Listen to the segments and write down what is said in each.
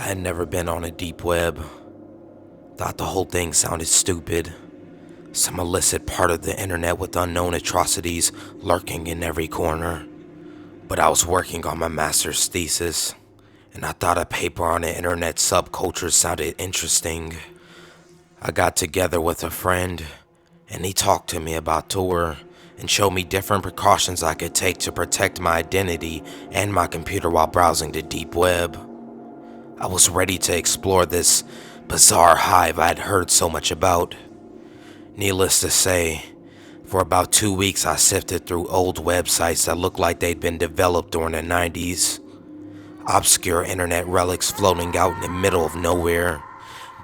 had never been on a deep web. Thought the whole thing sounded stupid. Some illicit part of the internet with unknown atrocities lurking in every corner. But I was working on my master's thesis, and I thought a paper on the internet subculture sounded interesting. I got together with a friend, and he talked to me about Tor and showed me different precautions I could take to protect my identity and my computer while browsing the deep web. I was ready to explore this bizarre hive I'd heard so much about. Needless to say, for about 2 weeks I sifted through old websites that looked like they'd been developed during the 90s. Obscure internet relics floating out in the middle of nowhere.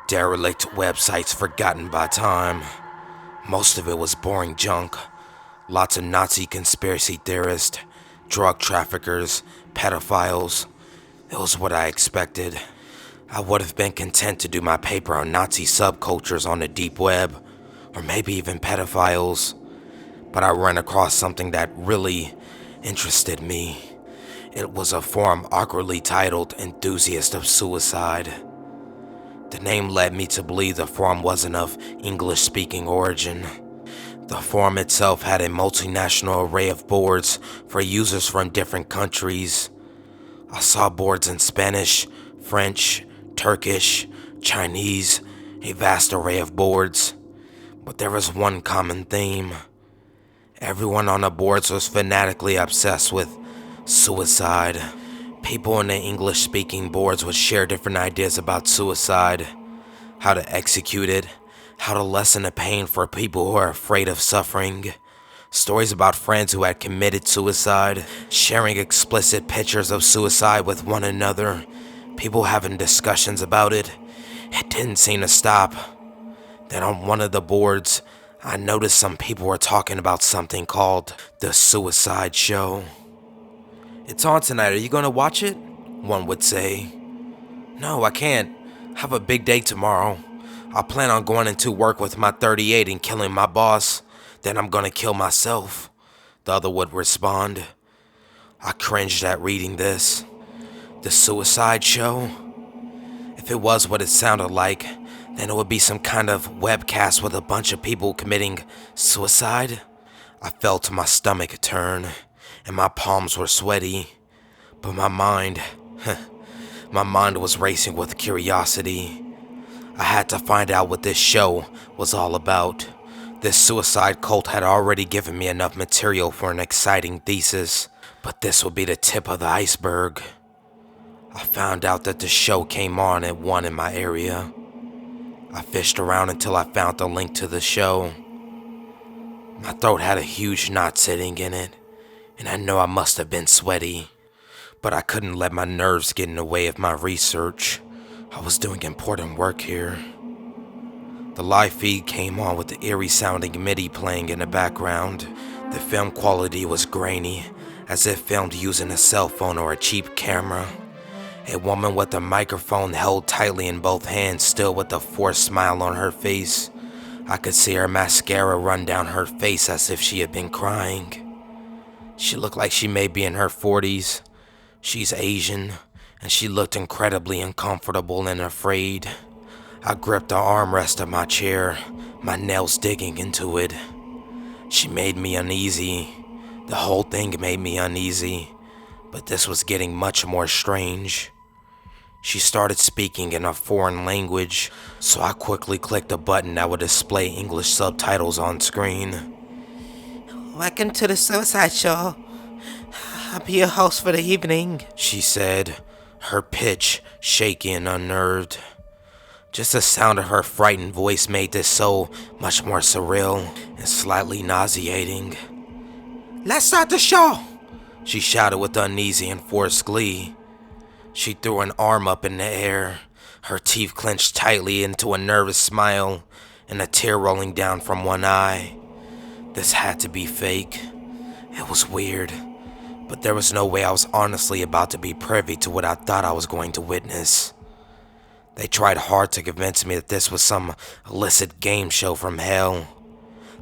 Derelict websites forgotten by time. Most of it was boring junk. Lots of Nazi conspiracy theorists, drug traffickers, pedophiles. It was what I expected. I would have been content to do my paper on Nazi subcultures on the deep web, or maybe even pedophiles. But I ran across something that really interested me. It was a forum awkwardly titled Enthusiast of Suicide. The name led me to believe the forum wasn't of English-speaking origin. The forum itself had a multinational array of boards for users from different countries. I saw boards in Spanish, French, Turkish, Chinese, a vast array of boards. But there was one common theme. Everyone on the boards was fanatically obsessed with suicide. People in the English-speaking boards would share different ideas about suicide, how to execute it, how to lessen the pain for people who are afraid of suffering. Stories about friends who had committed suicide, sharing explicit pictures of suicide with one another, people having discussions about it. It didn't seem to stop. Then on one of the boards, I noticed some people were talking about something called The Suicide Show. "It's on tonight, are you gonna watch it?" one would say. "No, I can't. I have a big day tomorrow. I plan on going into work with my 38 and killing my boss. Then I'm gonna kill myself," the other would respond. I cringed at reading this. The Suicide Show? If it was what it sounded like, then it would be some kind of webcast with a bunch of people committing suicide. I felt my stomach turn, and my palms were sweaty. But my mind was racing with curiosity. I had to find out what this show was all about. This suicide cult had already given me enough material for an exciting thesis, but this would be the tip of the iceberg. I found out that the show came on at 1 in my area. I fished around until I found the link to the show. My throat had a huge knot sitting in it, and I know I must have been sweaty, but I couldn't let my nerves get in the way of my research. I was doing important work here. The live feed came on with the eerie sounding MIDI playing in the background. The film quality was grainy, as if filmed using a cell phone or a cheap camera. A woman with a microphone held tightly in both hands, still with a forced smile on her face. I could see her mascara run down her face as if she had been crying. She looked like she may be in her 40s. She's Asian, and she looked incredibly uncomfortable and afraid. I gripped the armrest of my chair, my nails digging into it. She made me uneasy. The whole thing made me uneasy, but this was getting much more strange. She started speaking in a foreign language, so I quickly clicked a button that would display English subtitles on screen. "Welcome to the Suicide Show. I'll be your host for the evening," she said, her pitch shaky and unnerved. Just the sound of her frightened voice made this so much more surreal and slightly nauseating. "Let's start the show," she shouted with uneasy and forced glee. She threw an arm up in the air, her teeth clenched tightly into a nervous smile, and a tear rolling down from one eye. This had to be fake. It was weird, but there was no way I was honestly about to be privy to what I thought I was going to witness. They tried hard to convince me that this was some illicit game show from hell,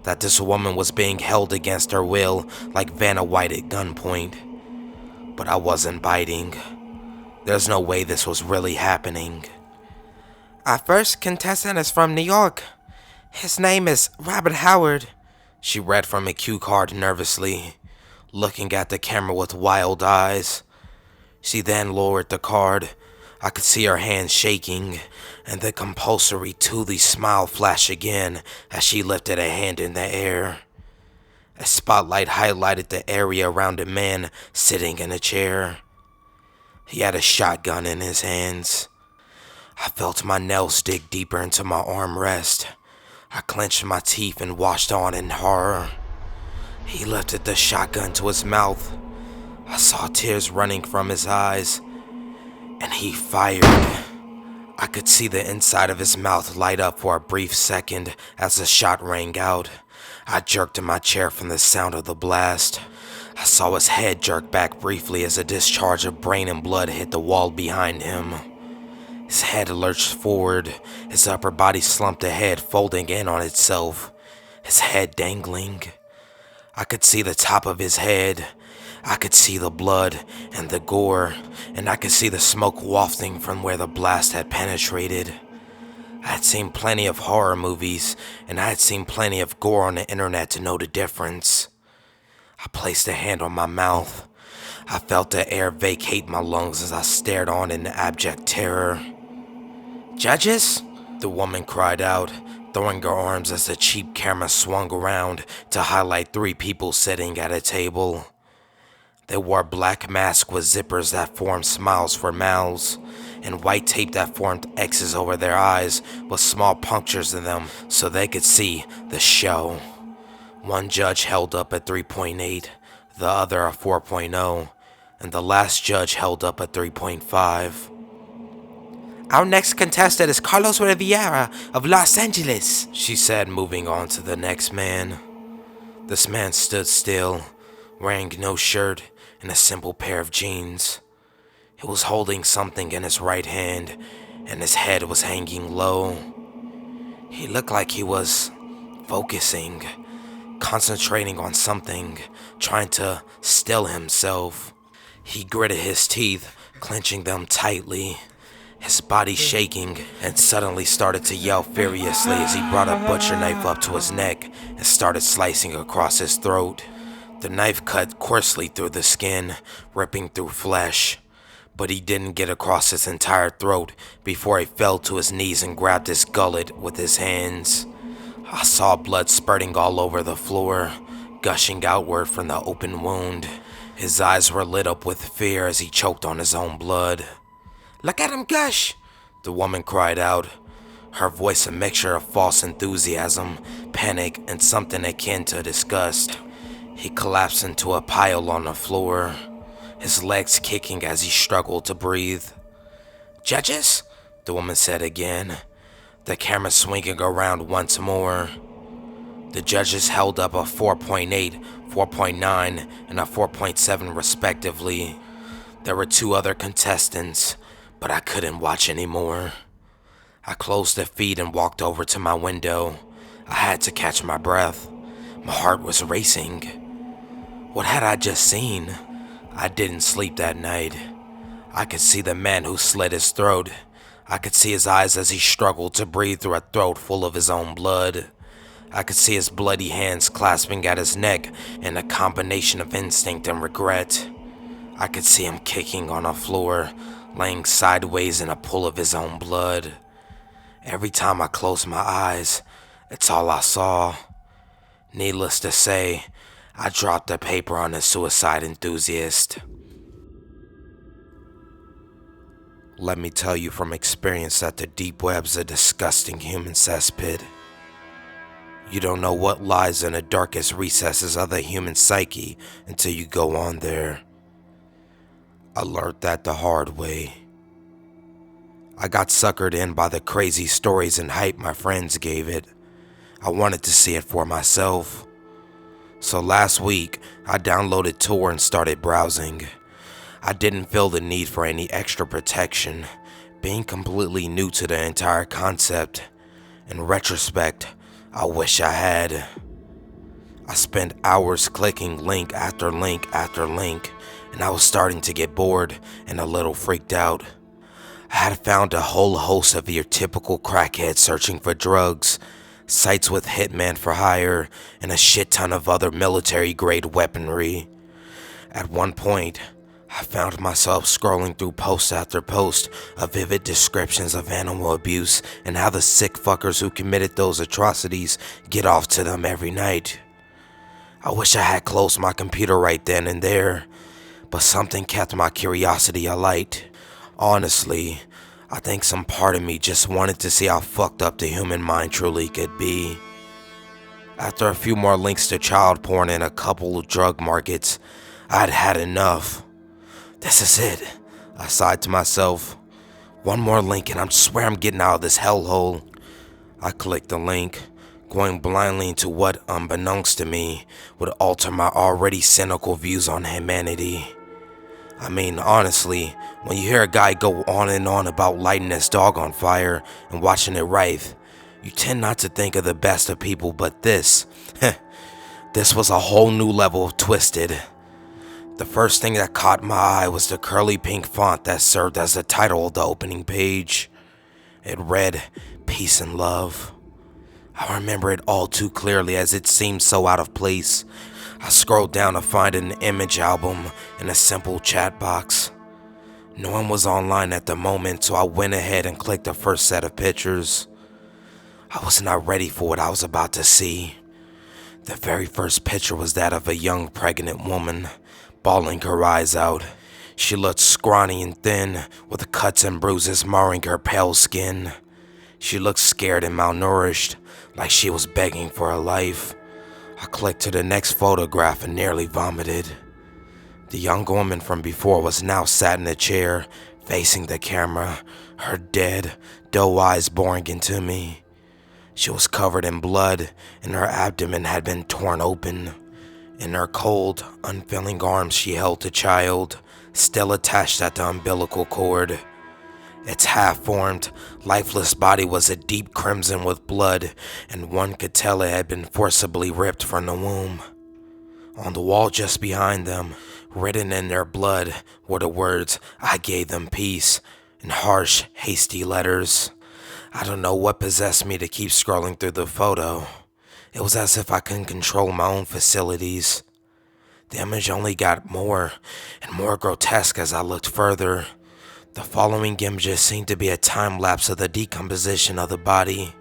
that this woman was being held against her will like Vanna White at gunpoint. But I wasn't biting. There's no way this was really happening. Our first contestant is from New York. His name is Robert Howard. She read from a cue card nervously, looking at the camera with wild eyes. She then lowered the card. I could see her hands shaking, and the compulsory Thule smile flash again as she lifted a hand in the air. A spotlight highlighted the area around a man sitting in a chair. He had a shotgun in his hands. I felt my nails dig deeper into my armrest. I clenched my teeth and watched on in horror. He lifted the shotgun to his mouth. I saw tears running from his eyes, and he fired. I could see the inside of his mouth light up for a brief second as the shot rang out. I jerked in my chair from the sound of the blast. I saw his head jerk back briefly as a discharge of brain and blood hit the wall behind him. His head lurched forward, his upper body slumped ahead, folding in on itself, his head dangling. I could see the top of his head. I could see the blood and the gore, and I could see the smoke wafting from where the blast had penetrated. I had seen plenty of horror movies, and I had seen plenty of gore on the internet to know the difference. I placed a hand on my mouth. I felt the air vacate my lungs as I stared on in abject terror. Judges? The woman cried out, throwing her arms as the cheap camera swung around to highlight 3 people sitting at a table. They wore black masks with zippers that formed smiles for mouths, and white tape that formed X's over their eyes with small punctures in them so they could see the show. One judge held up a 3.8, the other a 4.0, and the last judge held up a 3.5. Our next contestant is Carlos Riviera of Los Angeles, she said, moving on to the next man. This man stood still, wearing no shirt and a simple pair of jeans. He was holding something in his right hand, and his head was hanging low. He looked like he was focusing, concentrating on something, trying to still himself. He gritted his teeth, clenching them tightly, his body shaking, and suddenly started to yell furiously as he brought a butcher knife up to his neck and started slicing across his throat. The knife cut coarsely through the skin, ripping through flesh, but he didn't get across his entire throat before he fell to his knees and grabbed his gullet with his hands. I saw blood spurting all over the floor, gushing outward from the open wound. His eyes were lit up with fear as he choked on his own blood. "Look at him gush!" the woman cried out, her voice a mixture of false enthusiasm, panic, and something akin to disgust. He collapsed into a pile on the floor, his legs kicking as he struggled to breathe. "Judges?" the woman said again, the camera swinging around once more. The judges held up a 4.8, 4.9, and a 4.7 respectively. There were 2 other contestants, but I couldn't watch anymore. I closed the feed and walked over to my window. I had to catch my breath. My heart was racing. What had I just seen? I didn't sleep that night. I could see the man who slit his throat. I could see his eyes as he struggled to breathe through a throat full of his own blood. I could see his bloody hands clasping at his neck in a combination of instinct and regret. I could see him kicking on the floor, laying sideways in a pool of his own blood. Every time I closed my eyes, it's all I saw. Needless to say, I dropped the paper on the suicide enthusiast. Let me tell you from experience that the deep web's a disgusting human cesspit. You don't know what lies in the darkest recesses of the human psyche until you go on there. I learned that the hard way. I got suckered in by the crazy stories and hype my friends gave it. I wanted to see it for myself. So last week, I downloaded Tor and started browsing. I didn't feel the need for any extra protection, being completely new to the entire concept. In retrospect, I wish I had. I spent hours clicking link after link after link, and I was starting to get bored and a little freaked out. I had found a whole host of your typical crackheads searching for drugs, sites with hitmen for hire, and a shit ton of other military-grade weaponry. At one point, I found myself scrolling through post after post of vivid descriptions of animal abuse and how the sick fuckers who committed those atrocities get off to them every night. I wish I had closed my computer right then and there, but something kept my curiosity alight. Honestly, I think some part of me just wanted to see how fucked up the human mind truly could be. After a few more links to child porn and a couple of drug markets, I'd had enough. This is it, I sighed to myself. One more link and I swear I'm getting out of this hellhole. I clicked the link, going blindly into what, unbeknownst to me, would alter my already cynical views on humanity. I mean, honestly, when you hear a guy go on and on about lighting his dog on fire and watching it writhe, you tend not to think of the best of people, but this was a whole new level of twisted. The first thing that caught my eye was the curly pink font that served as the title of the opening page. It read, "Peace and Love." I remember it all too clearly as it seemed so out of place. I scrolled down to find an image album in a simple chat box. No one was online at the moment, so I went ahead and clicked the first set of pictures. I was not ready for what I was about to see. The very first picture was that of a young pregnant woman, bawling her eyes out. She looked scrawny and thin, with cuts and bruises marring her pale skin. She looked scared and malnourished, like she was begging for her life. I clicked to the next photograph and nearly vomited. The young woman from before was now sat in a chair, facing the camera, her dead, doe eyes boring into me. She was covered in blood, and her abdomen had been torn open. In her cold, unfeeling arms she held the child, still attached at the umbilical cord. Its half-formed, lifeless body was a deep crimson with blood, and one could tell it had been forcibly ripped from the womb. On the wall just behind them, written in their blood, were the words, "I gave them peace," in harsh, hasty letters. I don't know what possessed me to keep scrolling through the photo. It was as if I couldn't control my own facilities. The image only got more and more grotesque as I looked further. The following images seemed to be a time-lapse of the decomposition of the body.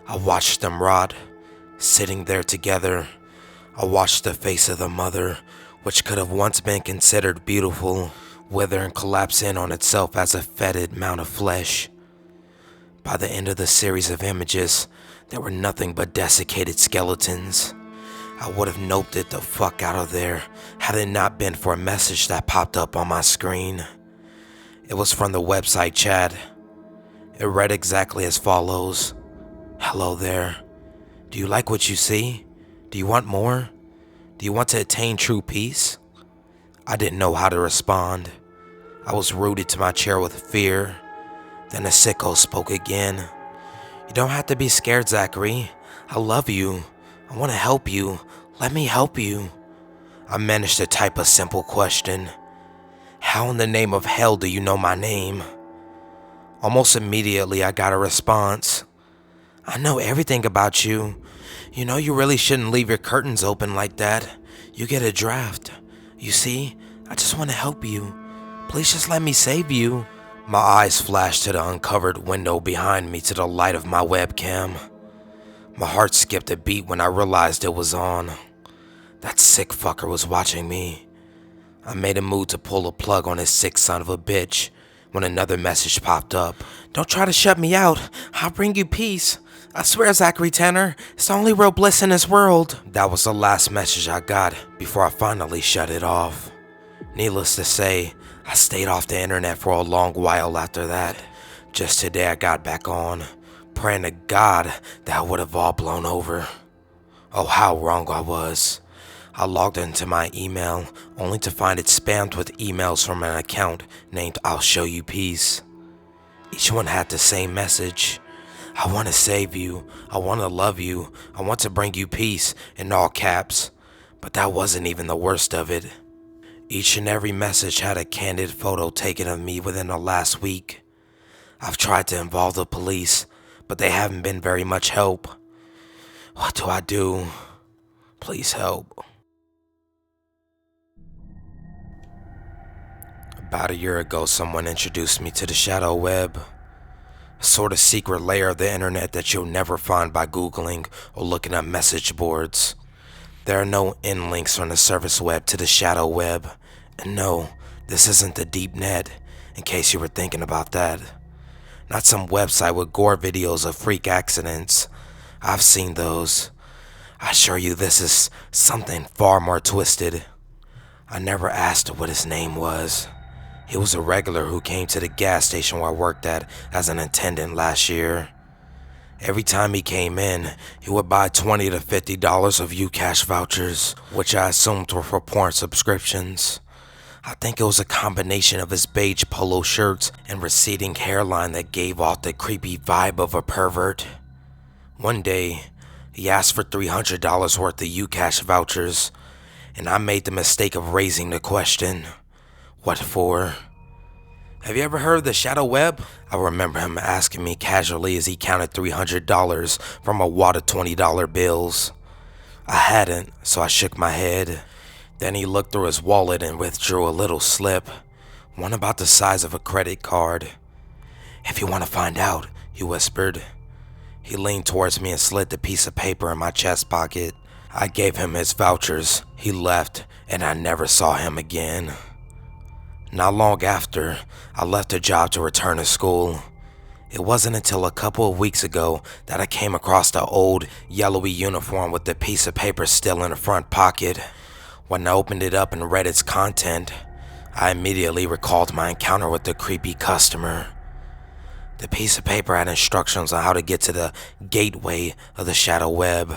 I watched them rot, sitting there together. I watched the face of the mother, which could have once been considered beautiful, wither and collapse in on itself as a fetid mound of flesh. By the end of the series of images, there were nothing but desiccated skeletons. I would have noped it the fuck out of there had it not been for a message that popped up on my screen. It was from the website chat. It read exactly as follows. "Hello there. Do you like what you see? Do you want more? Do you want to attain true peace?" I didn't know how to respond. I was rooted to my chair with fear. Then the sicko spoke again. "You don't have to be scared, Zachary. I love you. I want to help you. Let me help you." I managed to type a simple question. "How in the name of hell do you know my name?" Almost immediately I got a response. "I know everything about you. You know you really shouldn't leave your curtains open like that. You get a draft. You see, I just want to help you. Please just let me save you." My eyes flashed to the uncovered window behind me to the light of my webcam. My heart skipped a beat when I realized it was on. That sick fucker was watching me. I made a move to pull a plug on his sick son of a bitch when another message popped up. "Don't try to shut me out. I'll bring you peace. I swear, Zachary Tanner, it's the only real bliss in this world." That was the last message I got before I finally shut it off. Needless to say, I stayed off the internet for a long while after that. Just today I got back on, praying to God that it would have all blown over. Oh, how wrong I was. I logged into my email, only to find it spammed with emails from an account named "I'll Show You Peace." Each one had the same message. "I want to save you. I want to love you. I want to bring you peace," in all caps. But that wasn't even the worst of it. Each and every message had a candid photo taken of me within the last week. I've tried to involve the police, but they haven't been very much help. What do I do? Please help. About a year ago, someone introduced me to the shadow web, a sort of secret layer of the internet that you'll never find by Googling or looking up message boards. There are no in links on the surface web to the shadow web. And no, this isn't the deep net, in case you were thinking about that. Not some website with gore videos of freak accidents. I've seen those. I assure you this is something far more twisted. I never asked what his name was. He was a regular who came to the gas station where I worked at as an attendant last year. Every time he came in, he would buy $20 to $50 of Ucash vouchers, which I assumed were for porn subscriptions. I think it was a combination of his beige polo shirts and receding hairline that gave off the creepy vibe of a pervert. One day, he asked for $300 worth of Ucash vouchers, and I made the mistake of raising the question, what for? Have you ever heard of the shadow web? I remember him asking me casually as he counted $300 from a wad of $20 bills. I hadn't, so I shook my head. Then he looked through his wallet and withdrew a little slip, one about the size of a credit card. If you want to find out, he whispered. He leaned towards me and slid the piece of paper in my chest pocket. I gave him his vouchers, he left, and I never saw him again. Not long after, I left the job to return to school. It wasn't until a couple of weeks ago that I came across the old, yellowy uniform with the piece of paper still in the front pocket. When I opened it up and read its content, I immediately recalled my encounter with the creepy customer. The piece of paper had instructions on how to get to the gateway of the shadow web.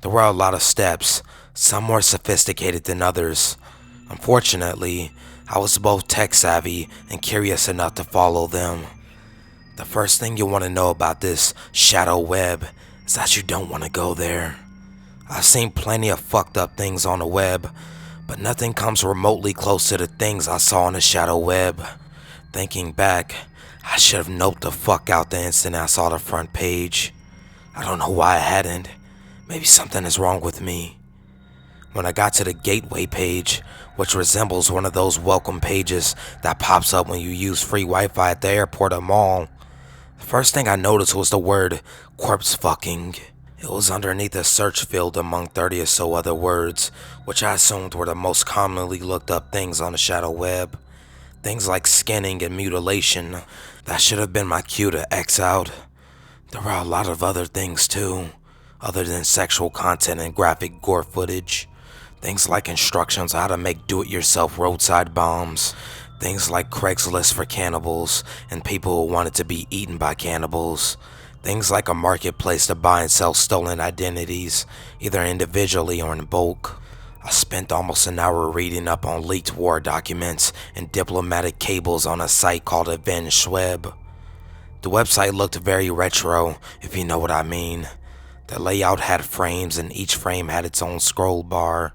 There were a lot of steps, some more sophisticated than others. Unfortunately, I was both tech savvy and curious enough to follow them. The first thing you want to know about this shadow web is that you don't want to go there. I've seen plenty of fucked up things on the web, but nothing comes remotely close to the things I saw on the shadow web. Thinking back, I should have noped the fuck out the instant I saw the front page. I don't know why I hadn't. Maybe something is wrong with me. When I got to the gateway page, which resembles one of those welcome pages that pops up when you use free Wi-Fi at the airport or mall, the first thing I noticed was the word corpse fucking. It was underneath a search field among 30 or so other words, which I assumed were the most commonly looked up things on the shadow web. Things like skinning and mutilation. That should have been my cue to X out. There were a lot of other things too, other than sexual content and graphic gore footage. Things like instructions on how to make do-it-yourself roadside bombs. Things like Craigslist for cannibals and people who wanted to be eaten by cannibals. Things like a marketplace to buy and sell stolen identities, either individually or in bulk. I spent almost an hour reading up on leaked war documents and diplomatic cables on a site called InvaderLynx. The website looked very retro, if you know what I mean. The layout had frames and each frame had its own scroll bar.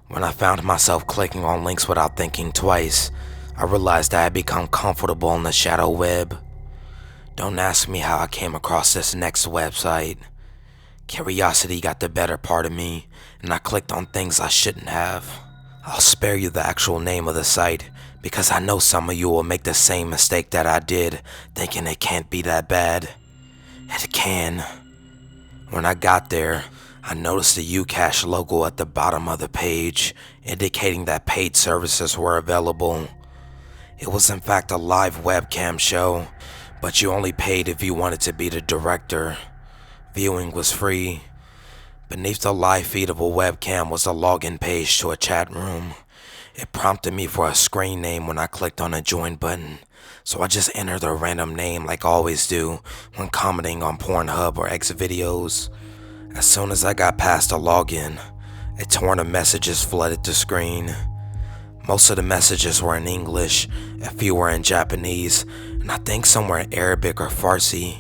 When I found myself clicking on links without thinking twice, I realized I had become comfortable in the shadow web. Don't ask me how I came across this next website. Curiosity got the better part of me, and I clicked on things I shouldn't have. I'll spare you the actual name of the site, because I know some of you will make the same mistake that I did, thinking it can't be that bad. It can. When I got there, I noticed the Ucash logo at the bottom of the page, indicating that paid services were available. It was in fact a live webcam show, but you only paid if you wanted to be the director. Viewing was free. Beneath the live feed of a webcam was a login page to a chat room. It prompted me for a screen name when I clicked on the join button, so I just entered a random name like I always do when commenting on Pornhub or X videos. As soon as I got past the login, a torrent of messages flooded the screen. Most of the messages were in English, a few were in Japanese, and I think some were in Arabic or Farsi.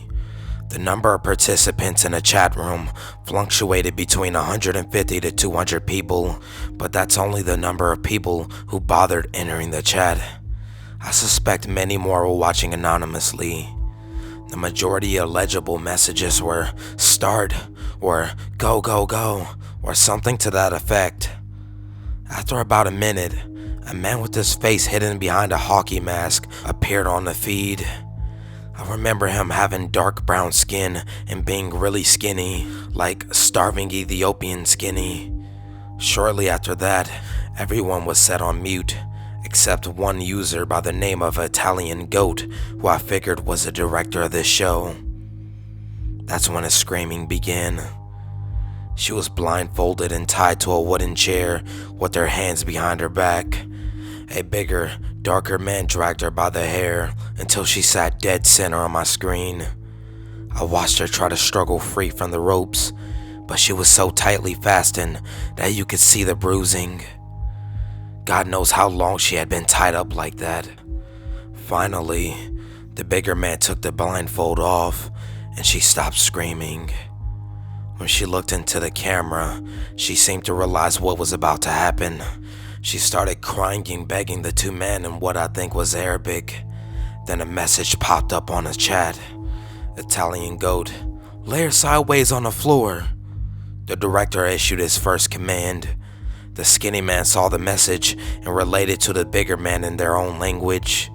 The number of participants in a chat room fluctuated between 150 to 200 people, but that's only the number of people who bothered entering the chat. I suspect many more were watching anonymously. The majority of legible messages were "start" or "go, go, go" or something to that effect. After about a minute, a man with his face hidden behind a hockey mask appeared on the feed. I remember him having dark brown skin and being really skinny, like starving Ethiopian skinny. Shortly after that, everyone was set on mute, except one user by the name of Italian Goat, who I figured was the director of this show. That's when his screaming began. She was blindfolded and tied to a wooden chair with her hands behind her back. A bigger, darker man dragged her by the hair until she sat dead center on my screen. I watched her try to struggle free from the ropes, but she was so tightly fastened that you could see the bruising. God knows how long she had been tied up like that. Finally, the bigger man took the blindfold off and she stopped screaming. When she looked into the camera, she seemed to realize what was about to happen. She started crying and begging the two men in what I think was Arabic. Then a message popped up on the chat. Italian Goat, lay her sideways on the floor. The director issued his first command. The skinny man saw the message and related to the bigger man in their own language.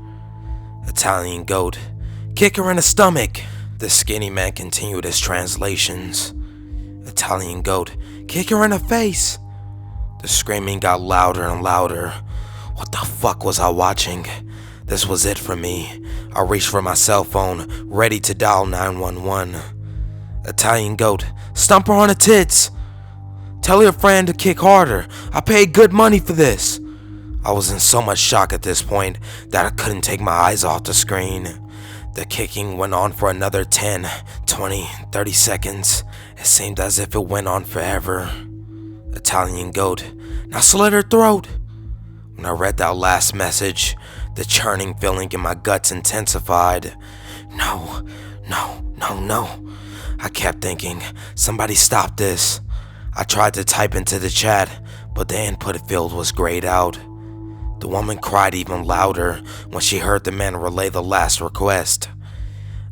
Italian Goat, kick her in the stomach. The skinny man continued his translations. Italian Goat, kick her in the face. The screaming got louder and louder. What the fuck was I watching? This was it for me. I reached for my cell phone, ready to dial 911. Italian Goat, stomp her on the tits. Tell your friend to kick harder. I paid good money for this. I was in so much shock at this point that I couldn't take my eyes off the screen. The kicking went on for another 10, 20, 30 seconds. It seemed as if it went on forever. Italian Goat, now slit her throat. When I read that last message, the churning feeling in my guts intensified. No, no, no, no. I kept thinking, somebody stop this. I tried to type into the chat, but the input field was grayed out. The woman cried even louder when she heard the man relay the last request.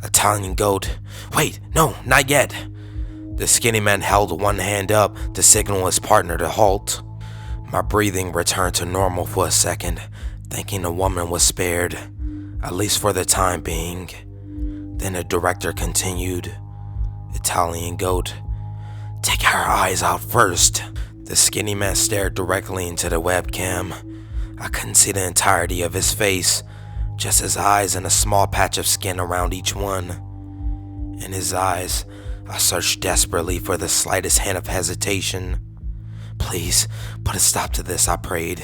Italian Goat, wait, no, not yet. The skinny man held one hand up to signal his partner to halt. My breathing returned to normal for a second, thinking the woman was spared, at least for the time being. Then the director continued. Italian Goat, take her eyes out first. The skinny man stared directly into the webcam. I couldn't see the entirety of his face, just his eyes and a small patch of skin around each one. In his eyes, I searched desperately for the slightest hint of hesitation. Please, put a stop to this, I prayed.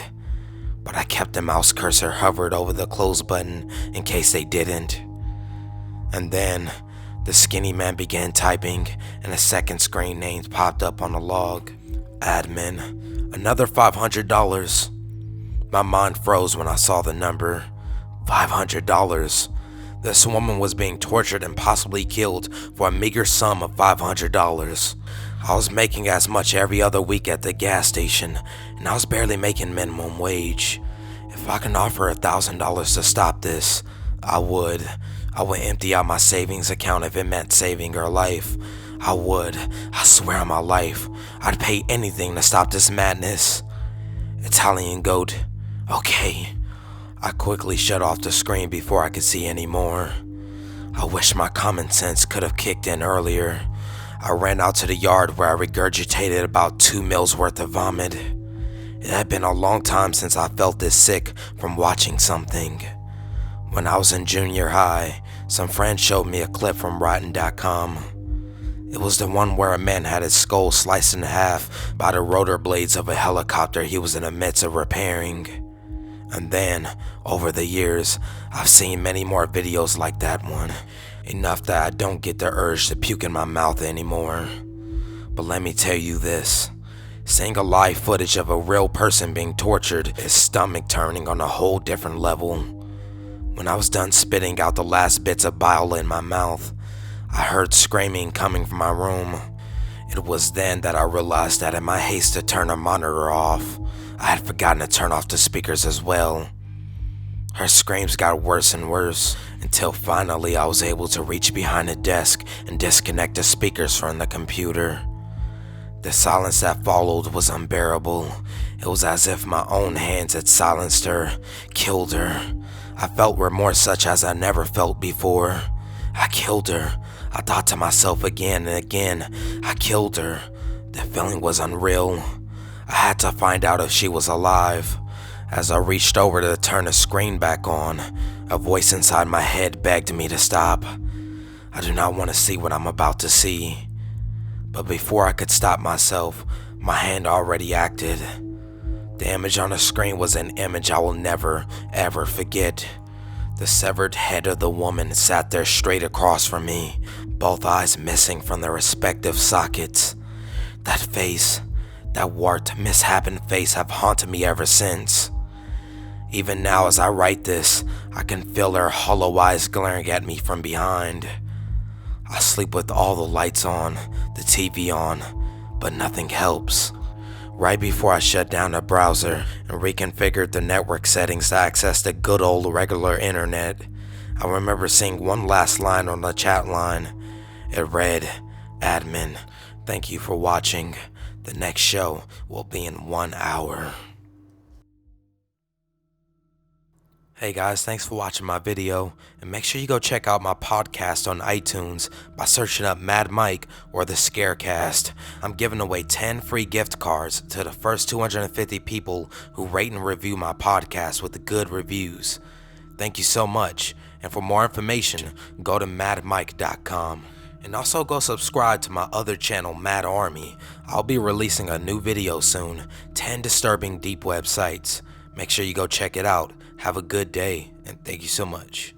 But I kept the mouse cursor hovered over the close button in case they didn't. And then, the skinny man began typing, and a second screen name popped up on the log. Admin, another $500. My mind froze when I saw the number. $500. This woman was being tortured and possibly killed for a meager sum of $500. I was making as much every other week at the gas station, and I was barely making minimum wage. If I can offer $1,000 to stop this, I would. I would empty out my savings account if it meant saving her life. I would. I swear on my life. I'd pay anything to stop this madness. Italian Goat. Okay. I quickly shut off the screen before I could see any more. I wish my common sense could have kicked in earlier. I ran out to the yard where I regurgitated about 2 meals worth of vomit. It had been a long time since I felt this sick from watching something. When I was in junior high, some friends showed me a clip from Rotten.com. It was the one where a man had his skull sliced in half by the rotor blades of a helicopter he was in the midst of repairing. And then, over the years, I've seen many more videos like that one. Enough that I don't get the urge to puke in my mouth anymore. But let me tell you this. Seeing a live footage of a real person being tortured is stomach turning on a whole different level. When I was done spitting out the last bits of bile in my mouth, I heard screaming coming from my room. It was then that I realized that in my haste to turn the monitor off, I had forgotten to turn off the speakers as well. Her screams got worse and worse, until finally I was able to reach behind the desk and disconnect the speakers from the computer. The silence that followed was unbearable. It was as if my own hands had silenced her, killed her. I felt remorse such as I never felt before. I killed her. I thought to myself again and again, I killed her. The feeling was unreal. I had to find out if she was alive. As I reached over to turn the screen back on, a voice inside my head begged me to stop. I do not want to see what I'm about to see. But before I could stop myself, my hand already acted. The image on the screen was an image I will never, ever forget. The severed head of the woman sat there straight across from me, both eyes missing from their respective sockets. That face, that warped, misshapen face have haunted me ever since. Even now as I write this, I can feel her hollow eyes glaring at me from behind. I sleep with all the lights on, the TV on, but nothing helps. Right before I shut down the browser and reconfigured the network settings to access the good old regular internet, I remember seeing one last line on the chat line. It read, "Admin, thank you for watching. The next show will be in 1 hour." Hey guys, thanks for watching my video, and make sure you go check out my podcast on iTunes by searching up Mad Mike or The Scarecast. I'm giving away 10 free gift cards to the first 250 people who rate and review my podcast with the good reviews. Thank you so much, and for more information, go to madmike.com. And also go subscribe to my other channel, Mad Army. I'll be releasing a new video soon, 10 disturbing deep web sites. Make sure you go check it out. Have a good day, and thank you so much.